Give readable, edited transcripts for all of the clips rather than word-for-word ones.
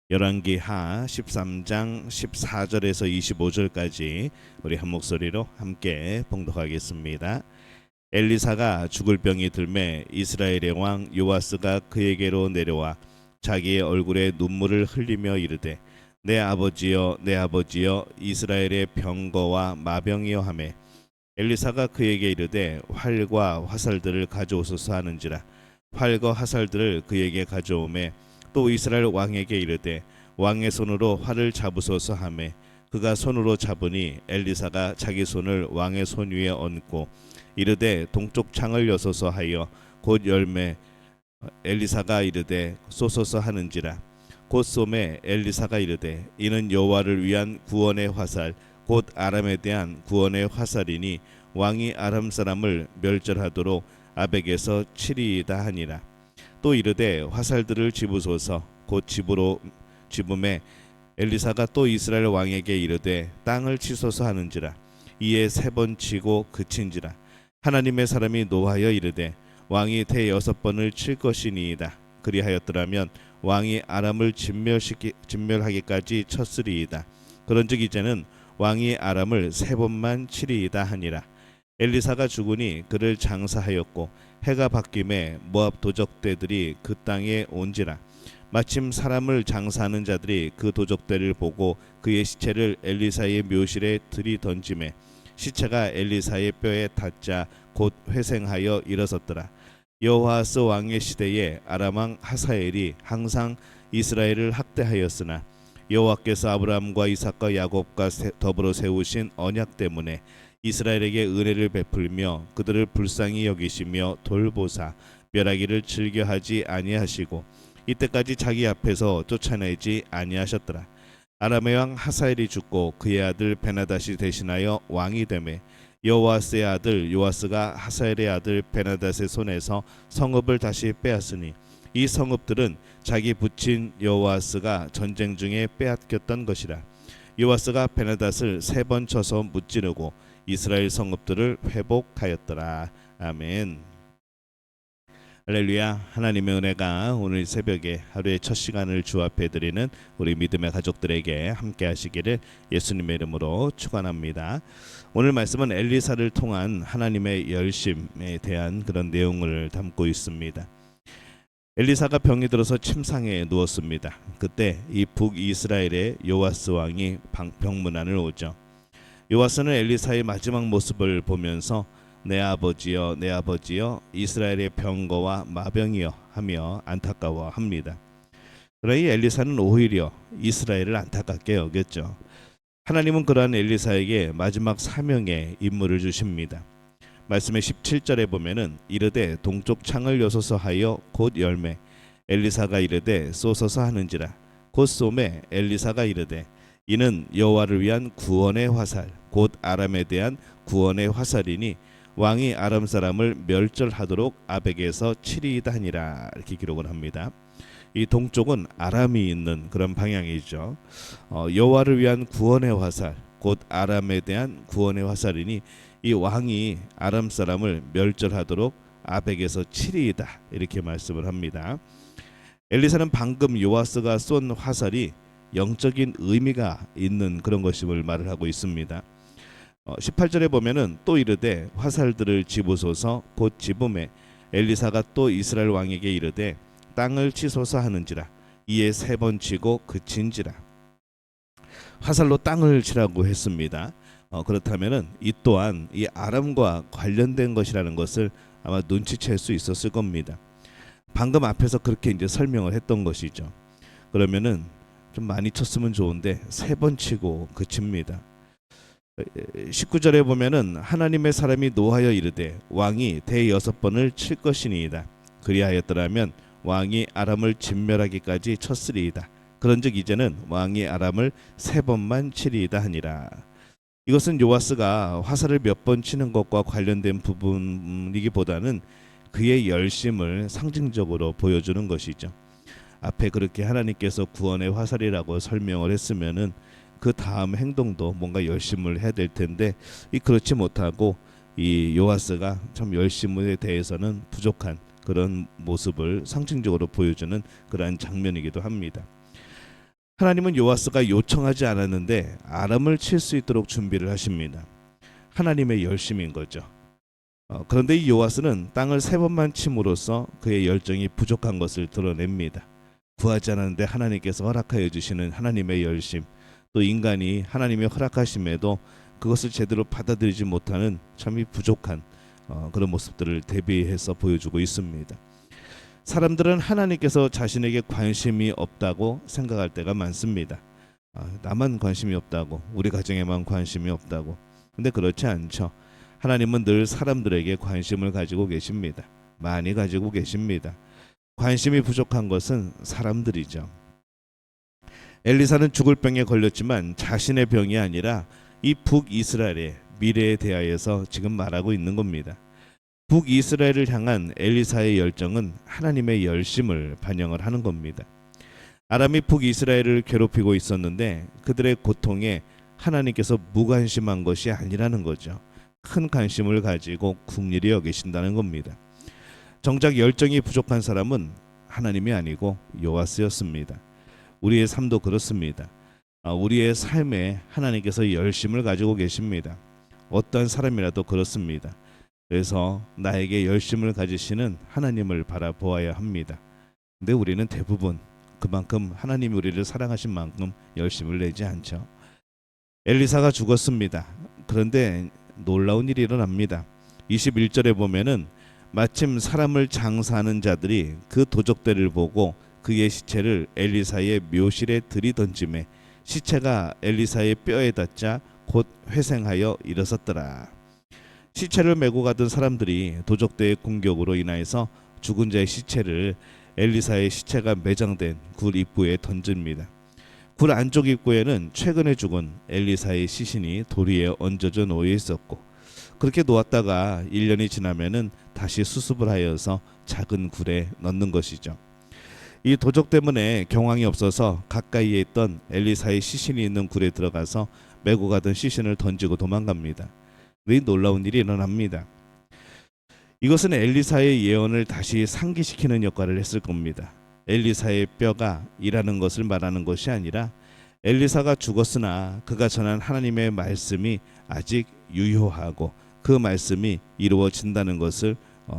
열왕기하 13장 14절에서 25절까지 우리 한 목소리로 함께 봉독하겠습니다. 엘리사가 죽을 병이 들매 이스라엘의 왕 요아스가 그에게로 내려와 자기의 얼굴에 눈물을 흘리며 이르되 내 아버지여 내 아버지여 이스라엘의 병거와 마병이여 하매 엘리사가 그에게 이르되 활과 화살들을 가져오소서 하는지라 활과 화살들을 그에게 가져오매 또 이스라엘 왕에게 이르되 왕의 손으로 활을 잡으소서 하매 그가 손으로 잡으니 엘리사가 자기 손을 왕의 손 위에 얹고 이르되 동쪽 창을 여소서 하여 곧 열매 엘리사가 이르되 쏘소서 하는지라 곧 쏘매 엘리사가 이르되 이는 여호와를 위한 구원의 화살 곧 아람에 대한 구원의 화살이니 왕이 아람 사람을 멸절하도록 아벡에서 치리이다 하니라. 또 이르되 화살들을 집으소서 곧 집음에 엘리사가 또 이스라엘 왕에게 이르되 땅을 치소서 하는지라 이에 세 번 치고 그친지라 하나님의 사람이 노하여 이르되 왕이 대여섯 번을 칠 것이니이다. 그리하였더라면 왕이 아람을 진멸하기까지 쳤으리이다. 그런즉 이제는 왕이 아람을 세 번만 치리이다 하니라. 엘리사가 죽으니 그를 장사하였고 해가 바뀜에 모압 도적대들이 그 땅에 온지라 마침 사람을 장사하는 자들이 그 도적대를 보고 그의 시체를 엘리사의 묘실에 들이던지매 시체가 엘리사의 뼈에 닿자 곧 회생하여 일어섰더라. 여호아스 왕의 시대에 아람 왕 하사엘이 항상 이스라엘을 학대하였으나 여호와께서 아브라함과 이삭과 야곱과 더불어 세우신 언약 때문에 이스라엘에게 은혜를 베풀며 그들을 불쌍히 여기시며 돌보사 멸하기를 즐겨하지 아니하시고 이때까지 자기 앞에서 쫓아내지 아니하셨더라. 아람의 왕 하사엘이 죽고 그의 아들 베나닷이 대신하여 왕이 되매 여호아스의 아들 요아스가 하사엘의 아들 베나닷의 손에서 성읍을 다시 빼앗으니 이 성읍들은 자기 부친 여호아스가 전쟁 중에 빼앗겼던 것이라. 요아스가 베나닷을 세 번 쳐서 무찌르고 이스라엘 성읍들을 회복하였더라. 아멘. 할렐루야. 하나님의 은혜가 오늘 새벽에 하루의 첫 시간을 주 앞에 드리는 우리 믿음의 가족들에게 함께 하시기를 예수님의 이름으로 축원합니다. 오늘 말씀은 엘리사를 통한 하나님의 열심에 대한 그런 내용을 담고 있습니다. 엘리사가 병이 들어서 침상에 누웠습니다. 그때 이 북이스라엘의 요아스 왕이 병문안을 오죠. 요아스는 엘리사의 마지막 모습을 보면서 내 아버지여 내 아버지여 이스라엘의 병거와 마병이여 하며 안타까워합니다. 그러나 이 엘리사는 오히려 이스라엘을 안타깝게 여겼죠. 하나님은 그러한 엘리사에게 마지막 사명의 임무를 주십니다. 말씀의 17절에 보면은 이르되 동쪽 창을 여소서 하여 곧 열매 엘리사가 이르되 쏘소서 하는지라 곧 쏘매 엘리사가 이르되 이는 여호와를 위한 구원의 화살 곧 아람에 대한 구원의 화살이니 왕이 아람 사람을 멸절하도록 아벡에서 치리이다 하니라. 이렇게 기록을 합니다. 이 동쪽은 아람이 있는 그런 방향이죠. 여호와를 위한 구원의 화살 곧 아람에 대한 구원의 화살이니 이 왕이 아람 사람을 멸절하도록 아벡에서 치리이다. 이렇게 말씀을 합니다. 엘리사는 방금 요아스가 쏜 화살이 영적인 의미가 있는 그런 것임을 말을 하고 있습니다. 18절에 보면은 또 이르되 화살들을 집으소서 곧 집음에 엘리사가 또 이스라엘 왕에게 이르되 땅을 치소서 하는지라 이에 세 번 치고 그친지라. 화살로 땅을 치라고 했습니다. 그렇다면은 이 또한 이 아람과 관련된 것이라는 것을 아마 눈치챌 수 있었을 겁니다. 방금 앞에서 그렇게 이제 설명을 했던 것이죠. 그러면은 좀 많이 쳤으면 좋은데 세 번 치고 그칩니다. 19절에 보면은 하나님의 사람이 노하여 이르되 왕이 대여섯 번을 칠 것이니이다. 그리하였더라면 왕이 아람을 진멸하기까지 쳤으리이다. 그런즉 이제는 왕이 아람을 세 번만 치리이다 하니라. 이것은 요아스가 화살을 몇 번 치는 것과 관련된 부분이기보다는 그의 열심을 상징적으로 보여주는 것이죠. 앞에 그렇게 하나님께서 구원의 화살이라고 설명을 했으면은 그 다음 행동도 뭔가 열심을 해야 될 텐데 그렇지 못하고 이 요아스가 참 열심에 대해서는 부족한 그런 모습을 상징적으로 보여주는 그러한 장면이기도 합니다. 하나님은 요아스가 요청하지 않았는데 아람을 칠 수 있도록 준비를 하십니다. 하나님의 열심인 거죠. 그런데 이 요아스는 땅을 3번만 침으로써 그의 열정이 부족한 것을 드러냅니다. 구하지 않았는데 하나님께서 허락하여 주시는 하나님의 열심, 또 인간이 하나님의 허락하심에도 그것을 제대로 받아들이지 못하는 참이 부족한 그런 모습들을 대비해서 보여주고 있습니다. 사람들은 하나님께서 자신에게 관심이 없다고 생각할 때가 많습니다. 나만 관심이 없다고, 우리 가정에만 관심이 없다고. 근데 그렇지 않죠. 하나님은 늘 사람들에게 관심을 가지고 계십니다. 많이 가지고 계십니다. 관심이 부족한 것은 사람들이죠. 엘리사는 죽을 병에 걸렸지만 자신의 병이 아니라 이 북이스라엘의 미래에 대하여서 지금 말하고 있는 겁니다. 북이스라엘을 향한 엘리사의 열정은 하나님의 열심을 반영을 하는 겁니다. 아람이 북이스라엘을 괴롭히고 있었는데 그들의 고통에 하나님께서 무관심한 것이 아니라는 거죠. 큰 관심을 가지고 긍휼히 여기신다는 겁니다. 정작 열정이 부족한 사람은 하나님이 아니고 요아스였습니다. 우리의 삶도 그렇습니다. 우리의 삶에 하나님께서 열심을 가지고 계십니다. 어떤 사람이라도 그렇습니다. 그래서 나에게 열심을 가지시는 하나님을 바라보아야 합니다. 근데 우리는 대부분 그만큼 하나님이 우리를 사랑하신 만큼 열심을 내지 않죠. 엘리사가 죽었습니다. 그런데 놀라운 일이 일어납니다. 21절에 보면은 마침 사람을 장사하는 자들이 그 도적대를 보고 그의 시체를 엘리사의 묘실에 들이던짐에 시체가 엘리사의 뼈에 닿자 곧 회생하여 일어섰더라. 시체를 메고 가던 사람들이 도적대의 공격으로 인하여서 죽은 자의 시체를 엘리사의 시체가 매장된 굴 입구에 던집니다. 굴 안쪽 입구에는 최근에 죽은 엘리사의 시신이 도리에 얹어져 놓여 있었고, 그렇게 놓았다가 1년이 지나면은 다시 수습을 하여서 작은 굴에 넣는 것이죠. 이 도적 때문에 경황이 없어서 가까이에 있던 엘리사의 시신이 있는 굴에 들어가서 메고 가던 시신을 던지고 도망갑니다. 이 놀라운 일이 일어납니다. 이것은 엘리사의 예언을 다시 상기시키는 역할을 했을 겁니다. 엘리사의 뼈가 일하는 것을 말하는 것이 아니라 엘리사가 죽었으나 그가 전한 하나님의 말씀이 아직 유효하고 그 말씀이 이루어진다는 것을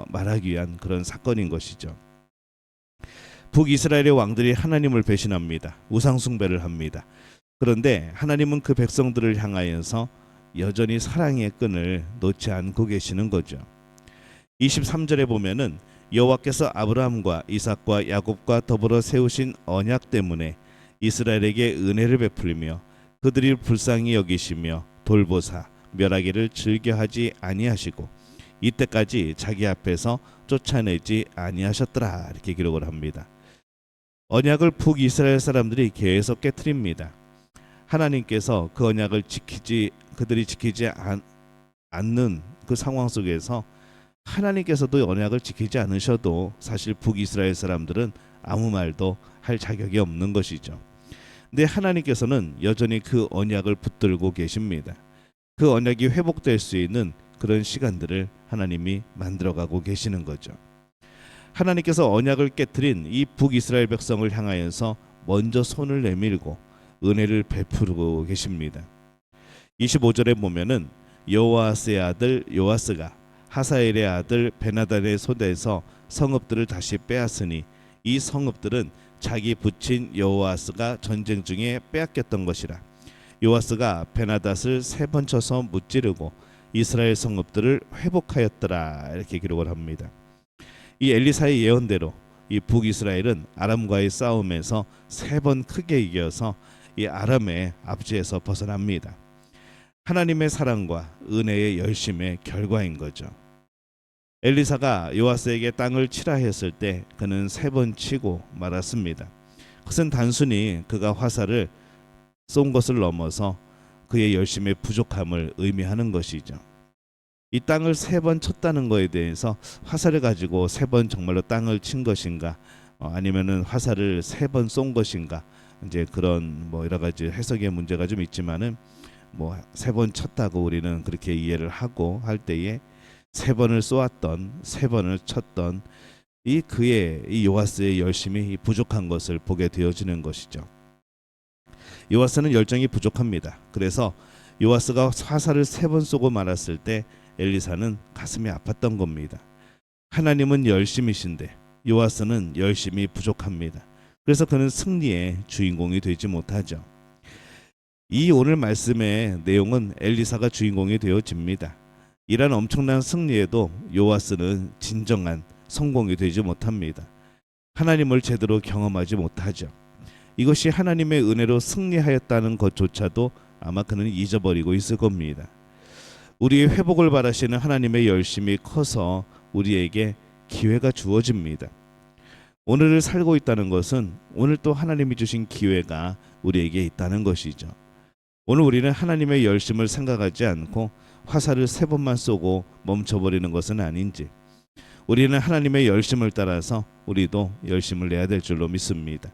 말하기 위한 그런 사건인 것이죠. 북이스라엘의 왕들이 하나님을 배신합니다. 우상 숭배를 합니다. 그런데 하나님은 그 백성들을 향하여서 여전히 사랑의 끈을 놓지 않고 계시는 거죠. 23절에 보면은 여호와께서 아브라함과 이삭과 야곱과 더불어 세우신 언약 때문에 이스라엘에게 은혜를 베풀며 그들이 불쌍히 여기시며 돌보사 멸하기를 즐겨하지 아니하시고 이때까지 자기 앞에서 쫓아내지 아니하셨더라, 이렇게 기록을 합니다. 언약을 북이스라엘 사람들이 계속 깨트립니다. 하나님께서 그 언약을 그들이 지키지 않는 그 상황 속에서 하나님께서도 언약을 지키지 않으셔도 사실 북이스라엘 사람들은 아무 말도 할 자격이 없는 것이죠. 근데 하나님께서는 여전히 그 언약을 붙들고 계십니다. 그 언약이 회복될 수 있는 그런 시간들을 하나님이 만들어가고 계시는 거죠. 하나님께서 언약을 깨트린 이 북이스라엘 백성을 향하여서 먼저 손을 내밀고 은혜를 베푸고 계십니다. 25절에 보면은 여호아스의 아들 요아스가 하사엘의 아들 베나단의 손에서 성읍들을 다시 빼앗으니 이 성읍들은 자기 부친 여호아스가 전쟁 중에 빼앗겼던 것이라. 요아스가 베나닷을 3번 쳐서 무찌르고 이스라엘 성읍들을 회복하였더라, 이렇게 기록을 합니다. 이 엘리사의 예언대로 이 북이스라엘은 아람과의 싸움에서 3번 크게 이겨서 이 아람의 압제에서 벗어납니다. 하나님의 사랑과 은혜의 열심의 결과인 거죠. 엘리사가 요아스에게 땅을 치라 했을 때 그는 3번 치고 말았습니다. 그것은 단순히 그가 화살을 쏜 것을 넘어서 그의 열심의 부족함을 의미하는 것이죠. 이 땅을 3번 쳤다는 것에 대해서 화살을 가지고 3번 정말로 땅을 친 것인가, 아니면은 화살을 3번 쏜 것인가, 이제 그런 여러 가지 해석의 문제가 좀 있지만은 3번 쳤다고 우리는 그렇게 이해를 하고 할 때에 3번을 쏘았던 3번을 쳤던 이 그의 이 요아스의 열심이 부족한 것을 보게 되어지는 것이죠. 요아스는 열정이 부족합니다. 그래서 요아스가 화살을 3번 쏘고 말았을 때 엘리사는 가슴이 아팠던 겁니다. 하나님은 열심이신데 요아스는 열심이 부족합니다. 그래서 그는 승리의 주인공이 되지 못하죠. 이 오늘 말씀의 내용은 엘리사가 주인공이 되어집니다. 이런 엄청난 승리에도 요아스는 진정한 성공이 되지 못합니다. 하나님을 제대로 경험하지 못하죠. 이것이 하나님의 은혜로 승리하였다는 것조차도 아마 그는 잊어버리고 있을 겁니다. 우리의 회복을 바라시는 하나님의 열심이 커서 우리에게 기회가 주어집니다. 오늘을 살고 있다는 것은 오늘 또 하나님이 주신 기회가 우리에게 있다는 것이죠. 오늘 우리는 하나님의 열심을 생각하지 않고 화살을 3번만 쏘고 멈춰버리는 것은 아닌지, 우리는 하나님의 열심을 따라서 우리도 열심을 내야 될 줄로 믿습니다.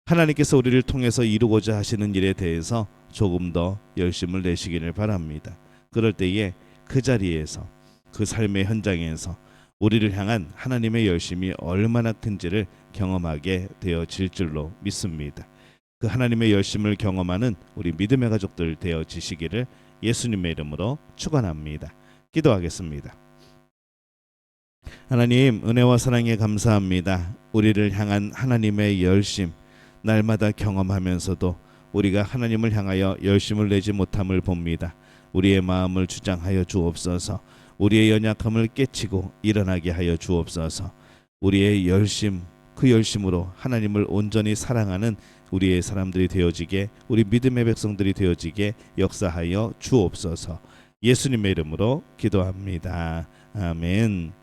하나님께서 우리를 통해서 이루고자 하시는 일에 대해서 조금 더 열심을 내시기를 바랍니다. 그럴 때에 그 자리에서, 그 삶의 현장에서 우리를 향한 하나님의 열심이 얼마나 큰지를 경험하게 되어질 줄로 믿습니다. 그 하나님의 열심을 경험하는 우리 믿음의 가족들 되어지시기를 예수님의 이름으로 축원합니다. 기도하겠습니다. 하나님, 은혜와 사랑에 감사합니다. 우리를 향한 하나님의 열심, 날마다 경험하면서도 우리가 하나님을 향하여 열심을 내지 못함을 봅니다. 우리의 마음을 주장하여 주옵소서. 우리의 연약함을 깨치고 일어나게 하여 주옵소서. 우리의 열심, 그 열심으로 하나님을 온전히 사랑하는 우리의 사람들이 되어지게, 우리 믿음의 백성들이 되어지게 역사하여 주옵소서. 예수님의 이름으로 기도합니다. 아멘.